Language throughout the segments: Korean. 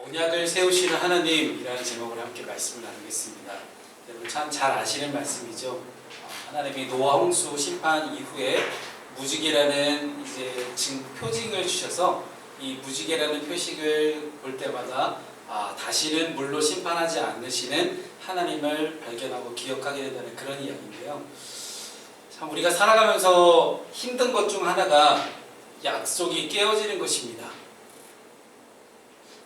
언약을 세우시는 하나님이라는 제목으로 함께 말씀을 나누겠습니다. 여러분 참 잘 아시는 말씀이죠. 하나님이 노아 홍수 심판 이후에 무지개라는 표징을 주셔서 이 무지개라는 표식을 볼 때마다 다시는 물로 심판하지 않으시는 하나님을 발견하고 기억하게 된다는 그런 이야기인데요. 참 우리가 살아가면서 힘든 것 중 하나가 약속이 깨어지는 것입니다.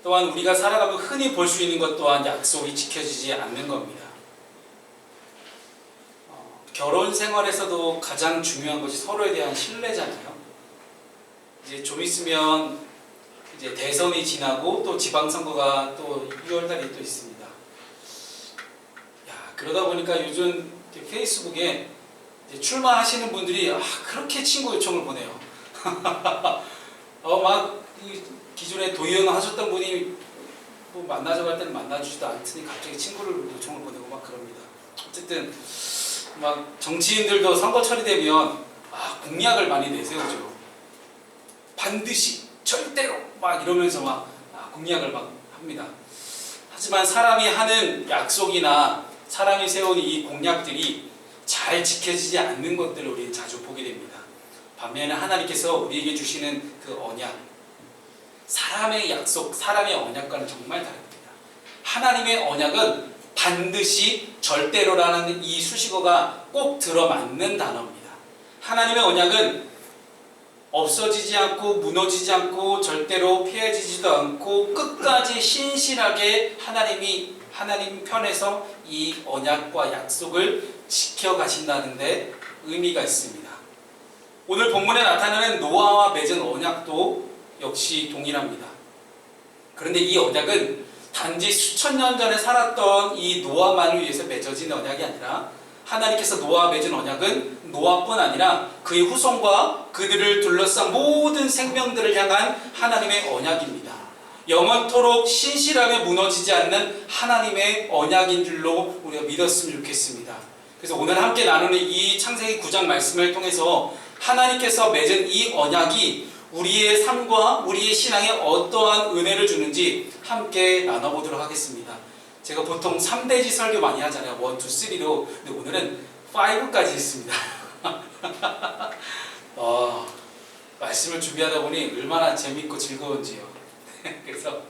또한 우리가 살아가면 흔히 볼 수 있는 것 또한 약속이 지켜지지 않는 겁니다. 결혼 생활에서도 가장 중요한 것이 서로에 대한 신뢰잖아요. 이제 좀 있으면 이제 대선이 지나고 또 지방선거가 또 6월달에 또 있습니다. 그러다 보니까 요즘 페이스북에 이제 출마하시는 분들이 그렇게 친구 요청을 보내요. 기존에 도의원 하셨던 분이 만나자고 할 때는 만나주지도 않더니 갑자기 친구를 요청을 보내고 막 그럽니다. 어쨌든 정치인들도 선거철이 되면 공약을 많이 내세우죠. 반드시 절대로 이러면서 공약을 합니다. 하지만 사람이 하는 약속이나 사람이 세운 이 공약들이 잘 지켜지지 않는 것들을 우리는 자주 보게 됩니다. 반면에 하나님께서 우리에게 주시는 그 언약, 사람의 약속, 사람의 언약과는 정말 다릅니다. 하나님의 언약은 반드시 절대로라는 이 수식어가 꼭 들어맞는 단어입니다. 하나님의 언약은 없어지지 않고 무너지지 않고 절대로 피해지지도 않고 끝까지 신실하게 하나님 편에서 이 언약과 약속을 지켜가신다는 데 의미가 있습니다. 오늘 본문에 나타나는 노아와 맺은 언약도 역시 동일합니다. 그런데 이 언약은 단지 수천 년 전에 살았던 이 노아만을 위해서 맺어진 언약이 아니라 하나님께서 노아와 맺은 언약은 노아뿐 아니라 그의 후손과 그들을 둘러싼 모든 생명들을 향한 하나님의 언약입니다. 영원토록 신실하게 무너지지 않는 하나님의 언약인 줄로 우리가 믿었으면 좋겠습니다. 그래서 오늘 함께 나누는 이 창세기 9장 말씀을 통해서 하나님께서 맺은 이 언약이 우리의 삶과 우리의 신앙에 어떠한 은혜를 주는지 함께 나눠보도록 하겠습니다. 제가 보통 3대지 설교 많이 하잖아요. 1, 2, 3로. 근데 오늘은 5까지 있습니다. 말씀을 준비하다 보니 얼마나 재밌고 즐거운지요. 그래서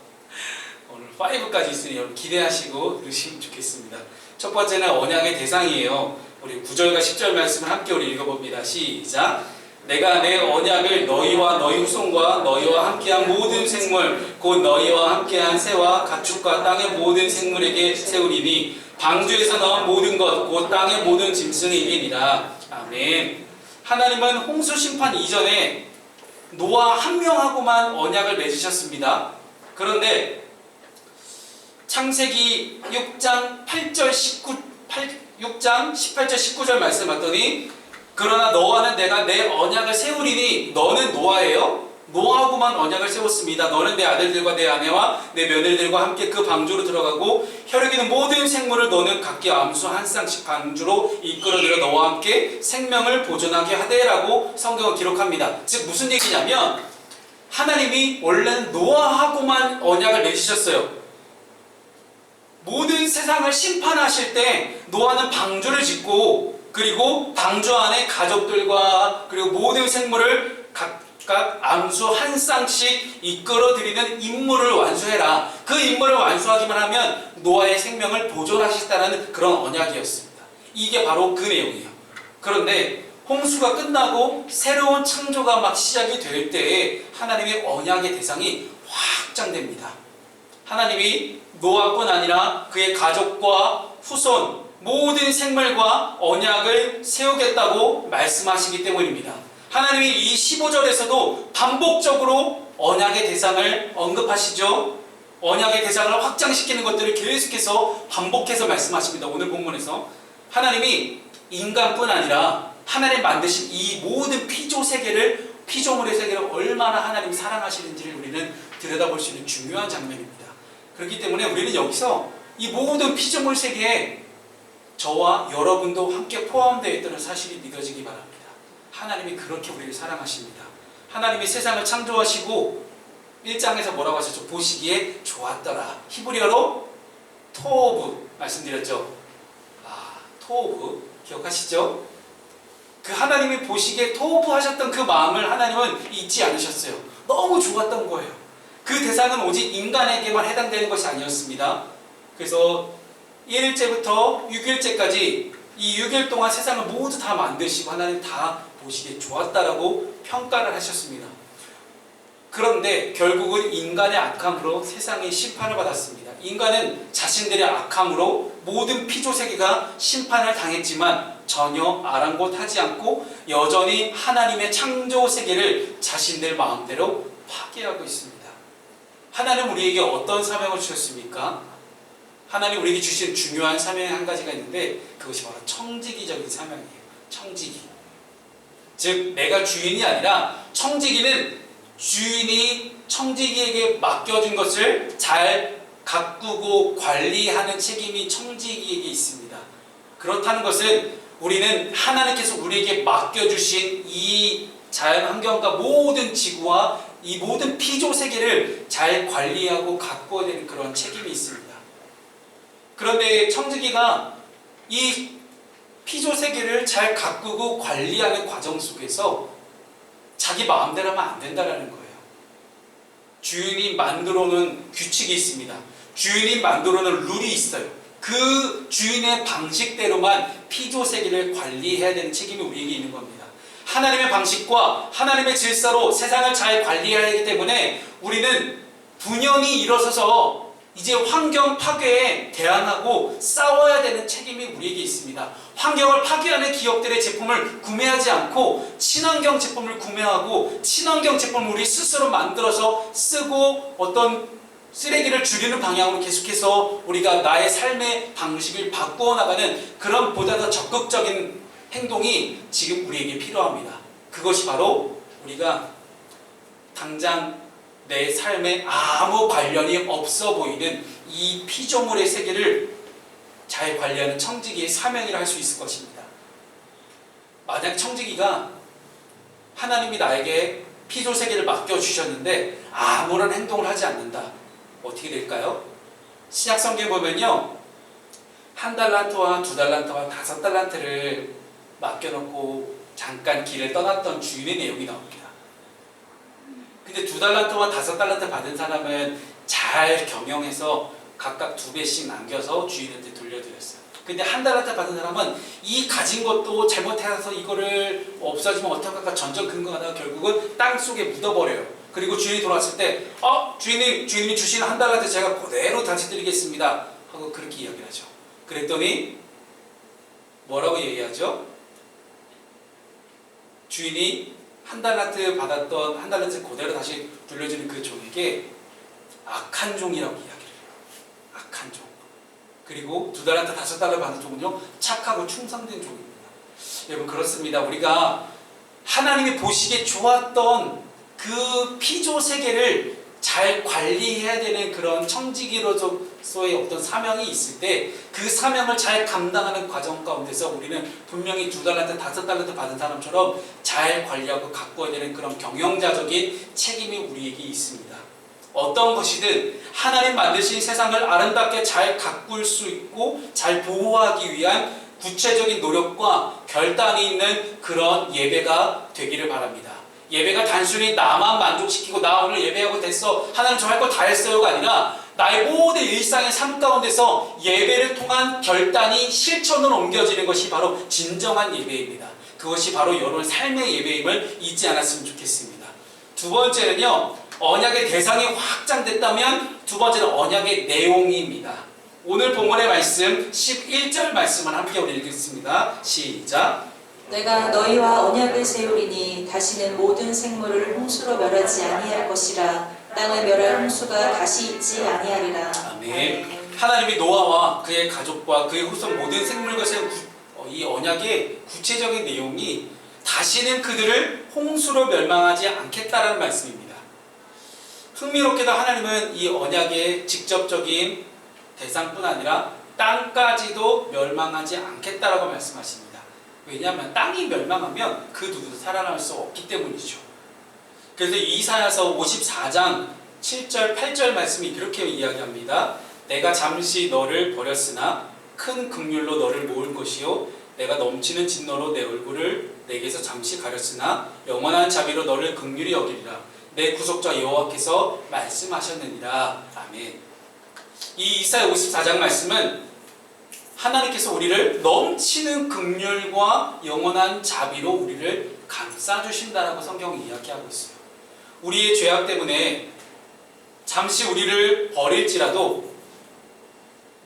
오늘 5까지 있으니 여러분 기대하시고 들으시면 좋겠습니다. 첫 번째는 언약의 대상이에요. 우리 9절과 10절 말씀을 함께 우리 읽어봅니다. 시작! 내가 내 언약을 너희와 너희 후손과 너희와 함께한 모든 생물 곧 너희와 함께한 새와 가축과 땅의 모든 생물에게 세우리니 방주에서 나온 모든 것 곧 땅의 모든 짐승이니라. 아멘. 하나님은 홍수 심판 이전에 노아 한 명하고만 언약을 맺으셨습니다. 그런데 창세기 6장 18절 19절 말씀 봤더니 그러나 너와는 내가 내 언약을 세우리니 너는 노아예요. 노아하고만 언약을 세웠습니다. 너는 내 아들들과 내 아내와 내 며느리들과 함께 그 방주로 들어가고 혈육이는 모든 생물을 너는 각기 암수 한 쌍씩 방주로 이끌어들여 너와 함께 생명을 보존하게 하되라고 성경은 기록합니다. 즉 무슨 얘기냐면 하나님이 원래는 노아하고만 언약을 맺으셨어요. 모든 세상을 심판하실 때 노아는 방주를 짓고 그리고 방주 안에 가족들과 그리고 모든 생물을 각각 암수 한 쌍씩 이끌어들이는 임무를 완수해라. 그 임무를 완수하기만 하면 노아의 생명을 보존하시겠다는 그런 언약이었습니다. 이게 바로 그 내용이에요. 그런데 홍수가 끝나고 새로운 창조가 시작이 될 때에 하나님의 언약의 대상이 확장됩니다. 하나님이 노아뿐 아니라 그의 가족과 후손 모든 생물과 언약을 세우겠다고 말씀하시기 때문입니다. 하나님이 이 15절에서도 반복적으로 언약의 대상을 언급하시죠. 언약의 대상을 확장시키는 것들을 계속해서 반복해서 말씀하십니다. 오늘 본문에서 하나님이 인간뿐 아니라 하나님 만드신 이 모든 피조물의 세계를 얼마나 하나님 사랑하시는지를 우리는 들여다볼 수 있는 중요한 장면입니다. 그렇기 때문에 우리는 여기서 이 모든 피조물 세계에 저와 여러분도 함께 포함되어 있다는 사실이 믿어지기 바랍니다. 하나님이 그렇게 우리를 사랑하십니다. 하나님이 세상을 창조하시고 1장에서 뭐라고 하셨죠? 보시기에 좋았더라. 히브리어로 토브 말씀드렸죠. 토브 기억하시죠? 그 하나님이 보시기에 토브 하셨던 그 마음을 하나님은 잊지 않으셨어요. 너무 좋았던 거예요. 그 대상은 오직 인간에게만 해당되는 것이 아니었습니다. 그래서 1일째부터 6일째까지 이 6일 동안 세상을 모두 다 만드시고 하나님 다 보시기에 좋았다라고 평가를 하셨습니다. 그런데 결국은 인간의 악함으로 세상이 심판을 받았습니다. 인간은 자신들의 악함으로 모든 피조세계가 심판을 당했지만 전혀 아랑곳하지 않고 여전히 하나님의 창조세계를 자신들 마음대로 파괴하고 있습니다. 하나님 우리에게 어떤 사명을 주셨습니까? 하나님 우리에게 주신 중요한 사명이 한 가지가 있는데 그것이 바로 청지기적인 사명이에요. 청지기. 즉 내가 주인이 아니라 청지기는 주인이 청지기에게 맡겨준 것을 잘 가꾸고 관리하는 책임이 청지기에게 있습니다. 그렇다는 것은 우리는 하나님께서 우리에게 맡겨주신 이 자연환경과 모든 지구와 이 모든 피조세계를 잘 관리하고 가꾸어야 되는 그런 책임이 있습니다. 그런데 청지기가 이 피조세계를 잘 가꾸고 관리하는 과정 속에서 자기 마음대로 하면 안 된다는 거예요. 주인이 만들어 놓은 규칙이 있습니다. 주인이 만들어 놓은 룰이 있어요. 그 주인의 방식대로만 피조세계를 관리해야 되는 책임이 우리에게 있는 겁니다. 하나님의 방식과 하나님의 질서로 세상을 잘 관리해야 하기 때문에 우리는 분연히 일어서서 이제 환경 파괴에 대항하고 싸워야 되는 책임이 우리에게 있습니다. 환경을 파괴하는 기업들의 제품을 구매하지 않고 친환경 제품을 구매하고 친환경 제품을 우리 스스로 만들어서 쓰고 어떤 쓰레기를 줄이는 방향으로 계속해서 우리가 나의 삶의 방식을 바꾸어 나가는 그런 보다 더 적극적인 행동이 지금 우리에게 필요합니다. 그것이 바로 우리가 당장 내 삶에 아무 관련이 없어 보이는 이 피조물의 세계를 잘 관리하는 청지기의 사명이라 할 수 있을 것입니다. 만약 청지기가 하나님이 나에게 피조 세계를 맡겨주셨는데 아무런 행동을 하지 않는다. 어떻게 될까요? 신약 성경에 보면요. 1달란트와 2달란트와 5달란트를 맡겨놓고 잠깐 길을 떠났던 주인의 내용이 나옵니다. 근데 2달란트와 5달란트 받은 사람은 잘 경영해서 각각 2배씩 남겨서 주인한테 돌려드렸어요. 근데 1달란트 받은 사람은 이 가진 것도 잘못해서 이거를 없어지면 어떡할까 전전긍긍하다가 결국은 땅 속에 묻어버려요. 그리고 주인이 돌아왔을 때 주인님이 주신 1달란트 제가 그대로 다시 드리겠습니다 하고 그렇게 이야기를 하죠. 그랬더니 뭐라고 얘기하죠? 주인이 1달란트 받았던 1달란트 그대로 다시 돌려주는 그 종에게 악한 종이라고 이야기를 해요. 악한 종. 그리고 2달란트 5달란트 받은 종은요 착하고 충성된 종입니다. 여러분 그렇습니다. 우리가 하나님이 보시기에 좋았던 그 피조 세계를 잘 관리해야 되는 그런 청지기로서의 어떤 사명이 있을 때 그 사명을 잘 감당하는 과정 가운데서 우리는 분명히 2달란트, 5달란트 받은 사람처럼 잘 관리하고 가꿔야 되는 그런 경영자적인 책임이 우리에게 있습니다. 어떤 것이든 하나님 만드신 세상을 아름답게 잘 가꿀 수 있고 잘 보호하기 위한 구체적인 노력과 결단이 있는 그런 예배가 되기를 바랍니다. 예배가 단순히 나만 만족시키고 나 오늘 예배하고 됐어 하나님 저 할 거 다 했어요가 아니라 나의 모든 일상의 삶 가운데서 예배를 통한 결단이 실천으로 옮겨지는 것이 바로 진정한 예배입니다. 그것이 바로 여러분 삶의 예배임을 잊지 않았으면 좋겠습니다. 두 번째는요, 언약의 대상이 확장됐다면 두 번째는 언약의 내용입니다. 오늘 본문의 말씀 11절 말씀을 함께 우리 읽겠습니다. 시작. 내가 너희와 언약을 세우리니 다시는 모든 생물을 홍수로 멸하지 아니할 것이라. 땅을 멸할 홍수가 다시 있지 아니하리라. 아멘. 하나님이 노아와 그의 가족과 그의 후손 모든 생물과 세운 이 언약의 구체적인 내용이 다시는 그들을 홍수로 멸망하지 않겠다라는 말씀입니다. 흥미롭게도 하나님은 이 언약의 직접적인 대상뿐 아니라 땅까지도 멸망하지 않겠다라고 말씀하십니다. 왜냐하면 땅이 멸망하면 그 누구도 살아날 수 없기 때문이죠. 그래서 이사야서 54장 7절, 8절 말씀이 그렇게 이야기합니다. 내가 잠시 너를 버렸으나 큰 긍휼로 너를 모을 것이요 내가 넘치는 진노로 내 얼굴을 내게서 잠시 가렸으나 영원한 자비로 너를 긍휼히 여기리라. 내 구속자 여호와께서 말씀하셨느니라. 아멘. 이 이사야 54장 말씀은 하나님께서 우리를 넘치는 긍휼과 영원한 자비로 우리를 감싸주신다라고 성경이 이야기하고 있어요. 우리의 죄악 때문에 잠시 우리를 버릴지라도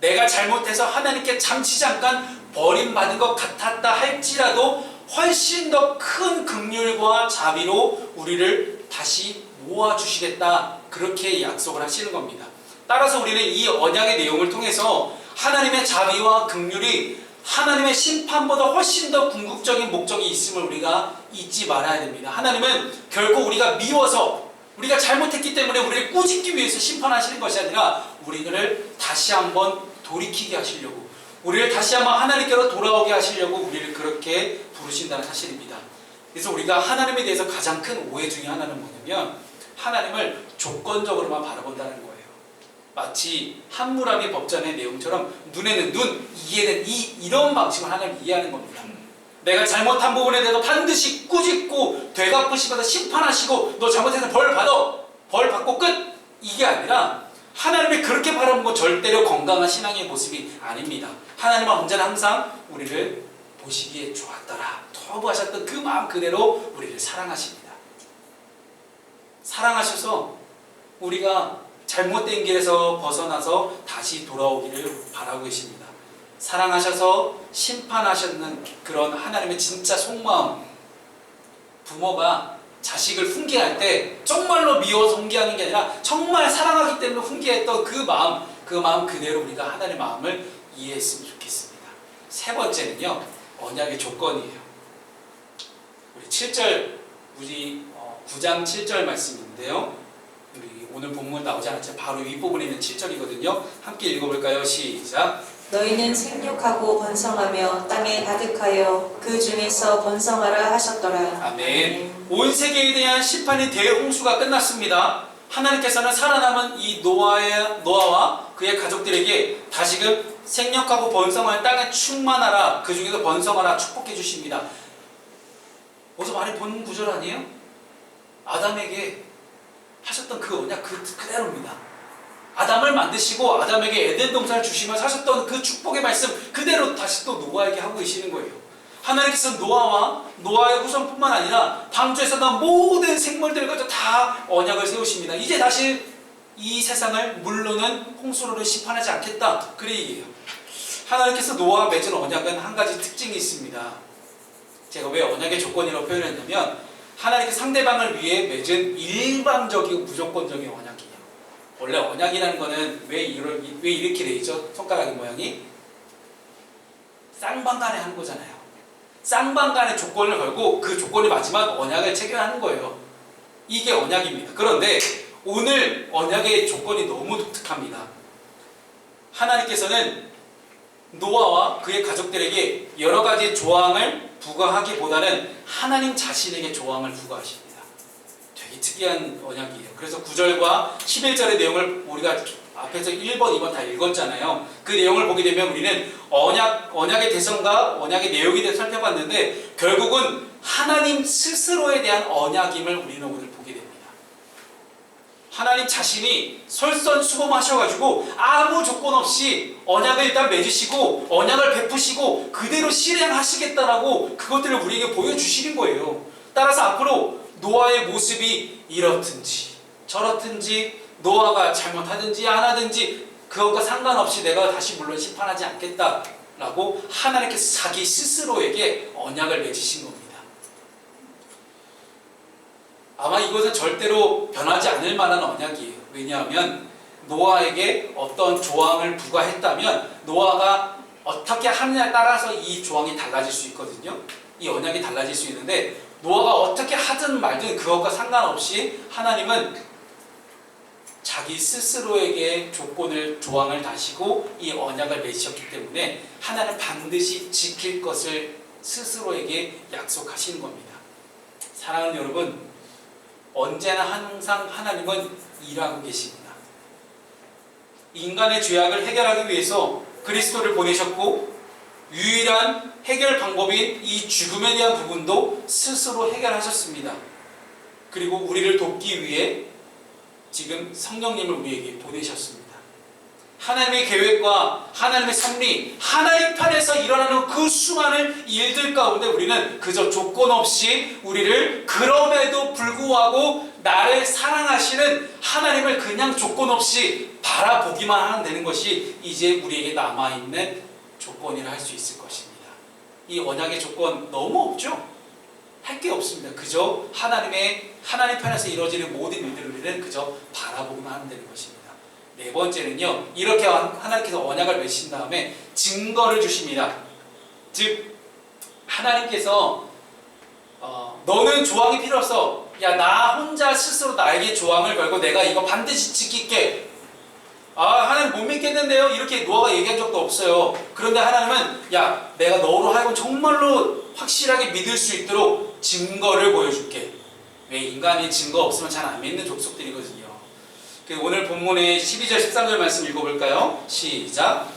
내가 잘못해서 하나님께 잠시 잠깐 버림받은 것 같았다 할지라도 훨씬 더 큰 긍휼과 자비로 우리를 다시 모아주시겠다, 그렇게 약속을 하시는 겁니다. 따라서 우리는 이 언약의 내용을 통해서 하나님의 자비와 긍휼이 하나님의 심판보다 훨씬 더 궁극적인 목적이 있음을 우리가 잊지 말아야 됩니다. 하나님은 결코 우리가 미워서, 우리가 잘못했기 때문에 우리를 꾸짖기 위해서 심판하시는 것이 아니라 우리를 다시 한번 돌이키게 하시려고, 우리를 다시 한번 하나님께로 돌아오게 하시려고 우리를 그렇게 부르신다는 사실입니다. 그래서 우리가 하나님에 대해서 가장 큰 오해 중에 하나는 뭐냐면 하나님을 조건적으로만 바라본다는 거예요. 마치 함무라비 법전의 내용처럼 눈에는 눈, 이에는 이, 이런 방식으로 하나님을 이해하는 겁니다. 내가 잘못한 부분에 대해서 반드시 꾸짖고 되갚으시면서 심판하시고 너 잘못해서 벌 받아, 벌 받고 끝, 이게 아니라 하나님을 그렇게 바라보는 건 절대로 건강한 신앙의 모습이 아닙니다. 하나님은 언제나 항상 우리를 보시기에 좋았더라, 터부하셨던 그 마음 그대로 우리를 사랑하십니다. 사랑하셔서 우리가 잘못된 길에서 벗어나서 다시 돌아오기를 바라고 계십니다. 사랑하셔서 심판하셨는 그런 하나님의 진짜 속마음. 부모가 자식을 훈계할 때 정말로 미워서 훈계하는 게 아니라 정말 사랑하기 때문에 훈계했던 그 마음 그대로 우리가 하나님의 마음을 이해했으면 좋겠습니다. 세 번째는요, 언약의 조건이에요. 우리 7절, 우리 9장 7절 말씀인데요, 우리 오늘 본문 나오지 않았지만 바로 윗부분에 있는 7절이거든요. 함께 읽어볼까요? 시작. 너희는 생육하고 번성하며 땅에 가득하여 그 중에서 번성하라 하셨더라. 아멘. 온 세계에 대한 심판의 대홍수가 끝났습니다. 하나님께서는 살아남은 이 노아와 그의 가족들에게 다시금 생육하고 번성하는 땅에 충만하라, 그 중에서 번성하라 축복해 주십니다. 어디서 많이 본 구절 아니에요? 아담에게 하셨던 그 언약 그대로입니다. 아담을 만드시고 아담에게 에덴 동산을 주시면서 하셨던 그 축복의 말씀 그대로 다시 또 노아에게 하고 계시는 거예요. 하나님께서 노아와 노아의 후손뿐만 아니라 방주에서 난 모든 생물들과 다 언약을 세우십니다. 이제 다시 이 세상을 물로는 홍수로는 심판하지 않겠다, 그 얘기예요. 하나님께서 노아와 맺은 언약은 한 가지 특징이 있습니다. 제가 왜 언약의 조건이라고 표현했냐면 하나님께 상대방을 위해 맺은 일방적이고 무조건적인 언약이에요. 원래 언약이라는 거는 왜 이렇게 돼 있죠? 손가락의 모양이 쌍방간에 하는 거잖아요. 쌍방간에 조건을 걸고 그 조건이 맞지만 언약을 체결하는 거예요. 이게 언약입니다. 그런데 오늘 언약의 조건이 너무 독특합니다. 하나님께서는 노아와 그의 가족들에게 여러 가지 조항을 부과하기보다는 하나님 자신에게 조항을 부과하십니다. 되게 특이한 언약이에요. 그래서 9절과 11절의 내용을 우리가 앞에서 1번, 2번 다 읽었잖아요. 그 내용을 보게 되면 우리는 언약의 대상과 언약의 내용에 대해서 살펴봤는데 결국은 하나님 스스로에 대한 언약임을 우리는 오늘 보게 됩니다. 하나님 자신이 솔선수범하셔가지고 아무 조건 없이 언약을 일단 맺으시고 언약을 베푸시고 그대로 실행하시겠다라고 그것들을 우리에게 보여주시는 거예요. 따라서 앞으로 노아의 모습이 이렇든지 저렇든지 노아가 잘못하든지 안 하든지 그것과 상관없이 내가 다시 물론 심판하지 않겠다라고 하나님께서 자기 스스로에게 언약을 맺으신 겁니다. 아마 이것은 절대로 변하지 않을 만한 언약이에요. 왜냐하면 노아에게 어떤 조항을 부과했다면 노아가 어떻게 하느냐에 따라서 이 조항이 달라질 수 있거든요. 이 언약이 달라질 수 있는데 노아가 어떻게 하든 말든 그것과 상관없이 하나님은 자기 스스로에게 조항을 다시고 이 언약을 맺으셨기 때문에 하나님은 반드시 지킬 것을 스스로에게 약속하시는 겁니다. 사랑하는 여러분, 언제나 항상 하나님은 일하고 계십니다. 인간의 죄악을 해결하기 위해서 그리스도를 보내셨고 유일한 해결 방법인 이 죽음에 대한 부분도 스스로 해결하셨습니다. 그리고 우리를 돕기 위해 지금 성령님을 우리에게 보내셨습니다. 하나님의 계획과 하나님의 섭리, 하나님 편에서 일어나는 그 수많은 일들 가운데 우리는 그저 조건 없이 우리를 그럼에도 불구하고 나를 사랑하시는 하나님을 그냥 조건 없이 바라보기만 하면 되는 것이 이제 우리에게 남아있는 조건이라 할 수 있을 것입니다. 이 언약의 조건 너무 없죠? 할 게 없습니다. 그저 하나님 편에서 이루어지는 모든 일들을 우리는 그저 바라보기만 하면 되는 것입니다. 네 번째는요, 이렇게 하나님께서 언약을 맺으신 다음에 증거를 주십니다. 즉 하나님께서 너는 조항이 필요 없어. 야, 나 혼자 스스로 나에게 조항을 걸고 내가 이거 반드시 지킬게. 하나님 못 믿겠는데요? 이렇게 노아가 얘기한 적도 없어요. 그런데 하나님은 야, 내가 너로 하여금 정말로 확실하게 믿을 수 있도록 증거를 보여줄게. 왜? 인간이 증거 없으면 잘 안 믿는 족속들이거든요. 오늘 본문의 12절 13절 말씀 읽어볼까요? 시작.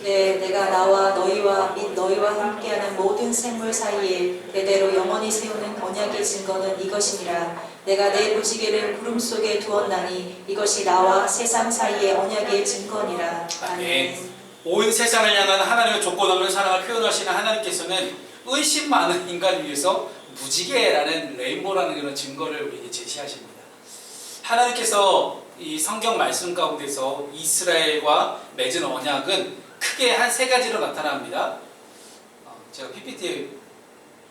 네, 내가 나와 너희와 및 너희와 함께하는 모든 생물 사이에 대대로 영원히 세우는 언약의 증거는 이것이니라. 내가 내 무지개를 구름 속에 두었나니 이것이 나와 세상 사이의 언약의 증거니라. 아멘. 온 세상을 향한 하나님의 조건 없는 사랑을 표현하시는 하나님께서는 의심 많은 인간을 위해서 무지개라는 레인보라는 그런 증거를 우리에게 제시하십니다. 하나님께서 이 성경 말씀 가운데서 이스라엘과 맺은 언약은 크게 한 세 가지로 나타납니다. 제가 PPT에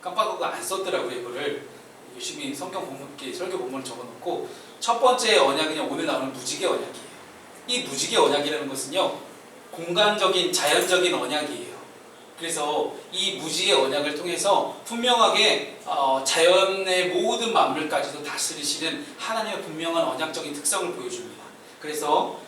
깜빡하고 안 썼더라고요. 이거를 열심히 성경 본문, 설교 본문을 적어놓고 첫 번째 언약은 오늘 나오는 무지개 언약이에요. 이 무지개 언약이라는 것은요, 공간적인 자연적인 언약이에요. 그래서 이 무지개 언약을 통해서 분명하게 자연의 모든 만물까지도 다스리시는 하나님의 분명한 언약적인 특성을 보여줍니다. 그래서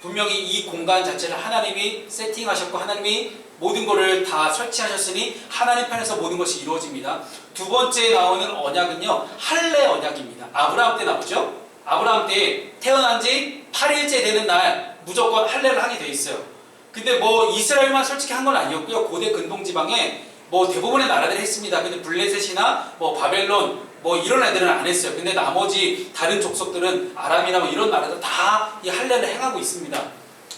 분명히 이 공간 자체를 하나님이 세팅하셨고 하나님이 모든 것을 다 설치하셨으니 하나님 편에서 모든 것이 이루어집니다. 두 번째 나오는 언약은요, 할례 언약입니다. 아브라함 때 나오죠? 아브라함 때 태어난 지 8일째 되는 날 무조건 할례를 하게 돼 있어요. 근데 이스라엘만 솔직히 한 건 아니었고요. 고대 근동지방에 대부분의 나라들이 했습니다. 근데 블레셋이나 바벨론 이런 애들은 안 했어요. 근데 나머지 다른 족속들은 아람이나 이런 나라들 다 이 할례를 행하고 있습니다.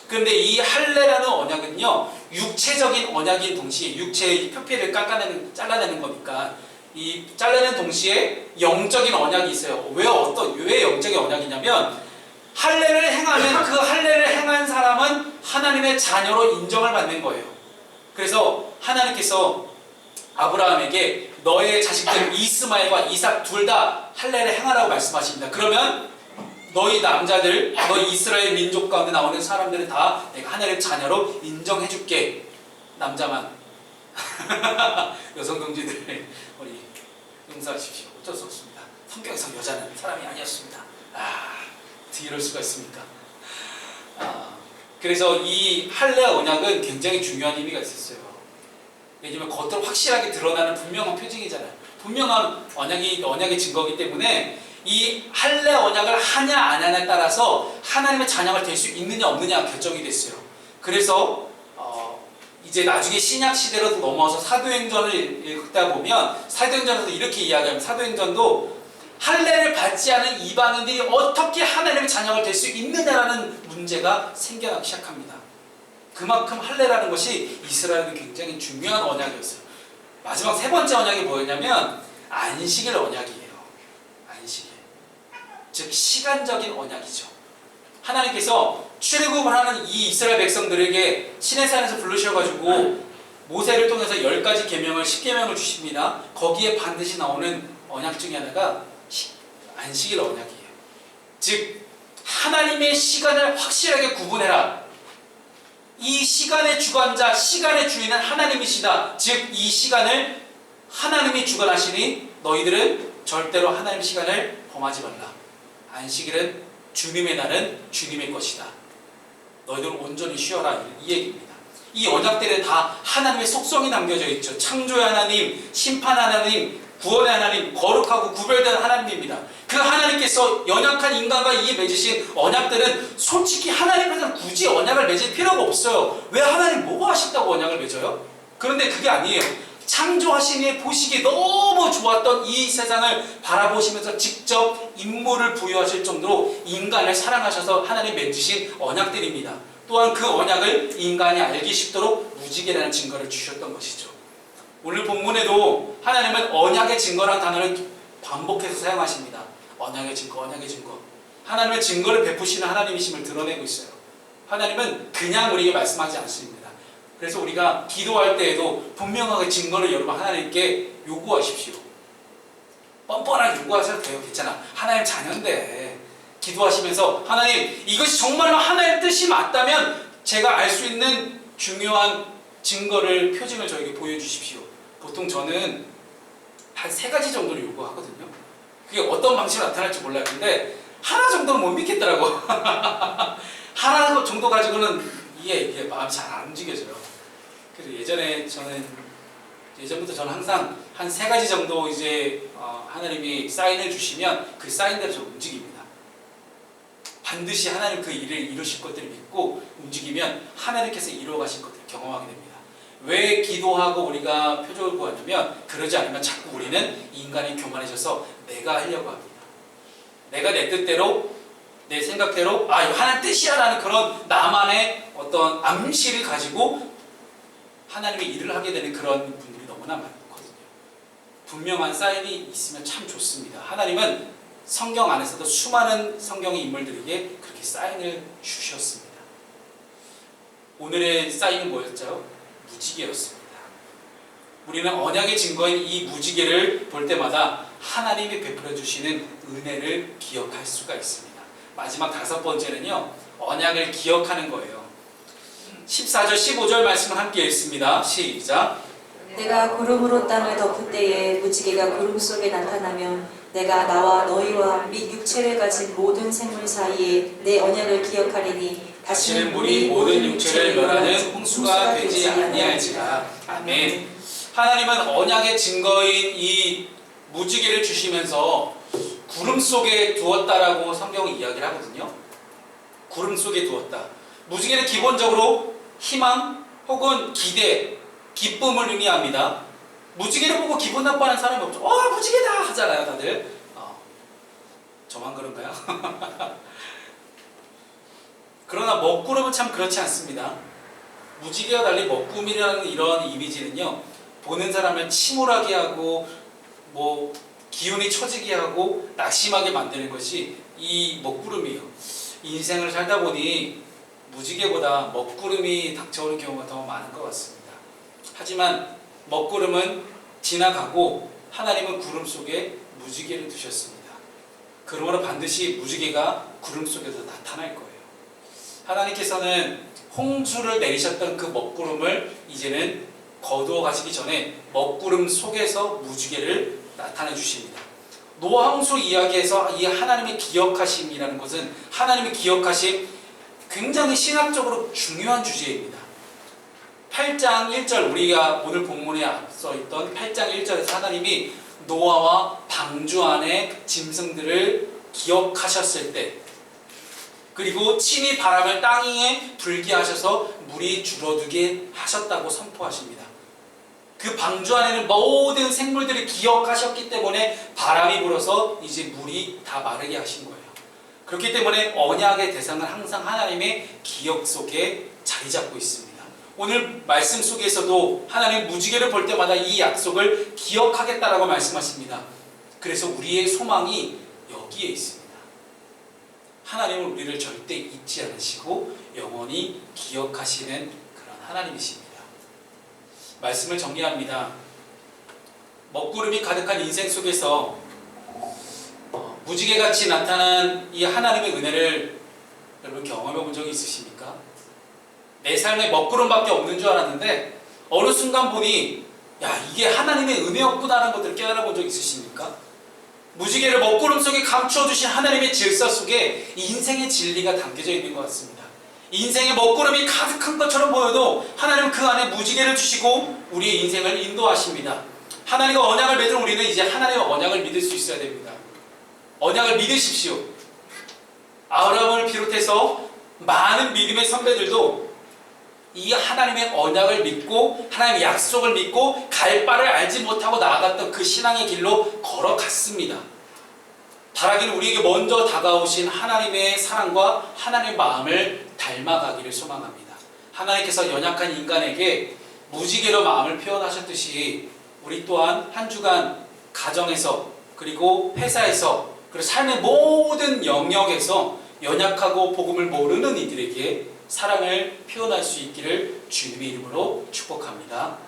그런데 이 할례라는 언약은요, 육체적인 언약인 동시에 육체의 표피를 잘라내는 거니까 이 잘라내는 동시에 영적인 언약이 있어요. 왜 영적인 언약이냐면 할례를 행하면 그 할례를 행한 사람은 하나님의 자녀로 인정을 받는 거예요. 그래서 하나님께서 아브라함에게 너의 자식들 이스마엘과 이삭 둘 다 할례를 행하라고 말씀하십니다. 그러면 너희 남자들, 너희 이스라엘 민족 가운데 나오는 사람들은 다 내가 하나님의 자녀로 인정해줄게. 남자만. 여성 동지들 우리 용서하십시오. 어쩔 수 없습니다. 성경에서 여자는 사람이 아니었습니다. 어떻게 이럴 수가 있습니까? 그래서 이 할례 언약은 굉장히 중요한 의미가 있었어요. 왜냐면 겉으로 확실하게 드러나는 분명한 표징이잖아요. 분명한 언약의 증거이기 때문에 이 할례 언약을 하냐 안 하냐에 따라서 하나님의 자녀가 될 수 있느냐 없느냐가 결정이 됐어요. 그래서 이제 나중에 신약 시대로 넘어서 사도행전을 읽다 보면 사도행전에서 이렇게 이야기하면 사도행전도 할례를 받지 않은 이방인들이 어떻게 하나님의 자녀가 될 수 있느냐라는 문제가 생겨나기 시작합니다. 그만큼 할례라는 것이 이스라엘은 굉장히 중요한 언약이었어요. 마지막 세 번째 언약이 뭐였냐면 안식일 언약이에요. 안식일. 즉 시간적인 언약이죠. 하나님께서 출애굽을 하는 이 이스라엘 백성들에게 시내산에서 부르셔가지고 모세를 통해서 10가지 계명을 10계명을 주십니다. 거기에 반드시 나오는 언약 중에 하나가 안식일 언약이에요. 즉 하나님의 시간을 확실하게 구분해라. 이 시간의 주관자, 시간의 주인은 하나님이시다. 즉 이 시간을 하나님이 주관하시니 너희들은 절대로 하나님의 시간을 범하지 말라. 안식일은 주님의 날은 주님의 것이다. 너희들은 온전히 쉬어라. 이 얘기입니다. 이 언약들에 다 하나님의 속성이 담겨져 있죠. 창조의 하나님, 심판 하나님, 구원의 하나님, 거룩하고 구별된 하나님입니다. 그 하나님께서 연약한 인간과 이에 맺으신 언약들은 솔직히 하나님께서는 굳이 언약을 맺을 필요가 없어요. 왜 하나님 뭐가 하신다고 언약을 맺어요? 그런데 그게 아니에요. 창조하시니 보시기에 너무 좋았던 이 세상을 바라보시면서 직접 임무를 부여하실 정도로 인간을 사랑하셔서 하나님 맺으신 언약들입니다. 또한 그 언약을 인간이 알기 쉽도록 무지개라는 증거를 주셨던 것이죠. 오늘 본문에도 하나님은 언약의 증거라는 단어를 반복해서 사용하십니다. 언약의 증거, 언약의 증거. 하나님의 증거를 베푸시는 하나님이심을 드러내고 있어요. 하나님은 그냥 우리에게 말씀하지 않습니다. 그래서 우리가 기도할 때에도 분명하게 증거를 여러분 하나님께 요구하십시오. 뻔뻔하게 요구하셔도 돼요. 괜찮아. 하나님 자녀인데 기도하시면서 하나님 이것이 정말로 하나님의 뜻이 맞다면 제가 알 수 있는 중요한 증거를 표징을 저에게 보여주십시오. 보통 저는 한 3가지 정도를 요구하거든요. 그게 어떤 방식으로 나타날지 몰라요. 근데 하나 정도는 못 믿겠더라고. 하나 정도 가지고는 이게 마음이 잘 안 움직여져요. 그래서 예전부터 저는 항상 한 3가지 정도 이제 하나님이 사인을 주시면 그 사인대로 저 움직입니다. 반드시 하나님 그 일을 이루실 것들을 믿고 움직이면 하나님께서 이루어 가실 것들을 경험하게 됩니다. 왜 기도하고 우리가 표적을 구하냐면 그러지 않으면 자꾸 우리는 인간이 교만해져서 내가 하려고 합니다. 내가 내 뜻대로 내 생각대로 이거 하나님 뜻이야 라는 그런 나만의 어떤 암시를 가지고 하나님의 일을 하게 되는 그런 분들이 너무나 많거든요. 분명한 사인이 있으면 참 좋습니다. 하나님은 성경 안에서도 수많은 성경의 인물들에게 그렇게 사인을 주셨습니다. 오늘의 사인은 뭐였죠? 무지개였습니다. 우리는 언약의 증거인 이 무지개를 볼 때마다 하나님이 베풀어 주시는 은혜를 기억할 수가 있습니다. 마지막 5번째는요, 언약을 기억하는 거예요. 14절 15절 말씀을 함께 읽습니다. 시작. 내가 구름으로 땅을 덮을 때에 무지개가 구름 속에 나타나면 내가 나와 너희와 및 육체를 가진 모든 생물 사이에 내 언약을 기억하리니 다시는 물이 모든 육체를 멸하는 홍수가 되지 아니할지라. 아멘. 하나님은 언약의 증거인 이 무지개를 주시면서 구름 속에 두었다라고 성경은 이야기를 하거든요. 구름 속에 두었다. 무지개는 기본적으로 희망 혹은 기대, 기쁨을 의미합니다. 무지개를 보고 기분 나빠하는 사람이 없죠. 무지개다 하잖아요, 다들. 저만 그런가요? 그러나 먹구름은 참 그렇지 않습니다. 무지개와 달리 먹구름이라는 이런 이미지는요, 보는 사람을 침울하게 하고 기운이 처지게 하고 낙심하게 만드는 것이 이 먹구름이에요. 인생을 살다 보니 무지개보다 먹구름이 닥쳐오는 경우가 더 많은 것 같습니다. 하지만 먹구름은 지나가고 하나님은 구름 속에 무지개를 두셨습니다. 그러므로 반드시 무지개가 구름 속에서 나타날 거예요. 하나님께서는 홍수를 내리셨던 그 먹구름을 이제는 거두어 가시기 전에 먹구름 속에서 무지개를 나타내 주십니다. 노아 홍수 이야기에서 이 하나님의 기억하심이라는 것은 하나님의 기억하심 굉장히 신학적으로 중요한 주제입니다. 8장 1절 우리가 오늘 본문에 앞서 있던 8장 1절에서 하나님이 노아와 방주 안에 짐승들을 기억하셨을 때 그리고 친히 바람을 땅 위에 불게 하셔서 물이 줄어들게 하셨다고 선포하십니다. 그 방주 안에는 모든 생물들을 기억하셨기 때문에 바람이 불어서 이제 물이 다 마르게 하신 거예요. 그렇기 때문에 언약의 대상은 항상 하나님의 기억 속에 자리 잡고 있습니다. 오늘 말씀 속에서도 하나님 무지개를 볼 때마다 이 약속을 기억하겠다라고 말씀하십니다. 그래서 우리의 소망이 여기에 있습니다. 하나님은 우리를 절대 잊지 않으시고 영원히 기억하시는 그런 하나님이십니다. 말씀을 정리합니다. 먹구름이 가득한 인생 속에서 무지개같이 나타난 이 하나님의 은혜를 여러분 경험해 본 적이 있으십니까? 내 삶에 먹구름밖에 없는 줄 알았는데 어느 순간 보니 이게 하나님의 은혜였구나라는 것들을 깨달아 본 적 있으십니까? 무지개를 먹구름 속에 감추어주신 하나님의 질서 속에 인생의 진리가 담겨져 있는 것 같습니다. 인생의 먹구름이 가득한 것처럼 보여도 하나님은 그 안에 무지개를 주시고 우리의 인생을 인도하십니다. 하나님과 언약을 맺은 우리는 이제 하나님의 언약을 믿을 수 있어야 됩니다. 언약을 믿으십시오. 아브라함을 비롯해서 많은 믿음의 선배들도 이 하나님의 언약을 믿고 하나님의 약속을 믿고 갈 바를 알지 못하고 나아갔던 그 신앙의 길로 걸어갔습니다. 바라기는 우리에게 먼저 다가오신 하나님의 사랑과 하나님의 마음을 닮아가기를 소망합니다. 하나님께서 연약한 인간에게 무지개로 마음을 표현하셨듯이 우리 또한 한 주간 가정에서 그리고 회사에서 그리고 삶의 모든 영역에서 연약하고 복음을 모르는 이들에게 사랑을 표현할 수 있기를 주님의 이름으로 축복합니다.